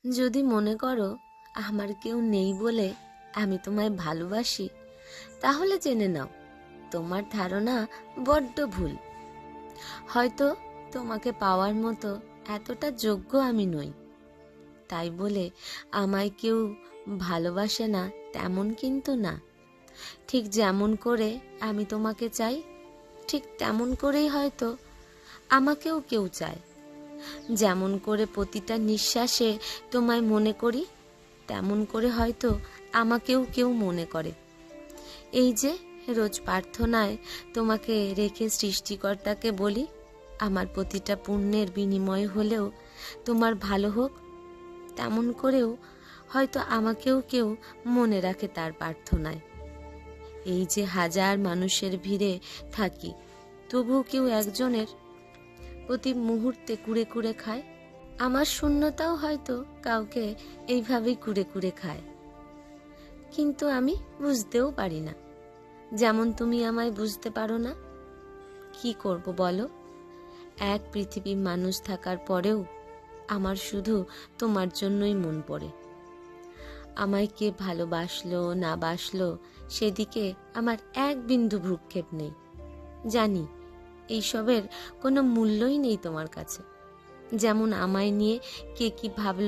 যদি মনে করো আমার কেউ নেই বলে আমি তোমায় ভালোবাসি, তাহলে জেনে নাও তোমার ধারণা বড্ড ভুল। হয়তো তোমাকে পাওয়ার মতো এতটা যোগ্য আমি নই, তাই বলে আমায় কেউ ভালোবাসে না তেমন কিন্তু না। ঠিক যেমন করে আমি তোমাকে চাই, ঠিক তেমন করেই হয়তো আমাকেও কেউ চায়। যেমন করে প্রতিটা নিঃশ্বাসে তোমায় মনে করি, তেমন করে হয়তো আমাকেও কেউ মনে করে। এই যে রোজ প্রার্থনায় তোমাকে রেখে সৃষ্টিকর্তাকে বলি আমার প্রতিটা পুণ্যের বিনিময়ে হলেও তোমার ভালো হোক, তেমন করেও হয়তো আমাকেও কেউ মনে রাখে তার প্রার্থনায়। এই যে হাজার মানুষের ভিড়ে থাকি, তবুও কেউ একজনের প্রতি মুহূর্তে কুড়ে কুড়ে খায়। আমার শূন্যতাও হয়তো কাউকে এইভাবেই কুড়ে কুড়ে খায়, কিন্তু আমি বুঝতেও পারি না, যেমন তুমি আমায় বুঝতে পারো না। কি করব বলো? এক পৃথিবী মানুষ থাকার পরেও আমার শুধু তোমার জন্যই মন পড়ে। আমায় কে ভালোবাসলো না বাসলো সেদিকে আমার এক বিন্দু ভ্রুক্ষেপ নেই। জানি এইসবের কোনো মূল্যই নেই তোমার কাছে। যেমন আমায় নিয়ে কে কি ভাবল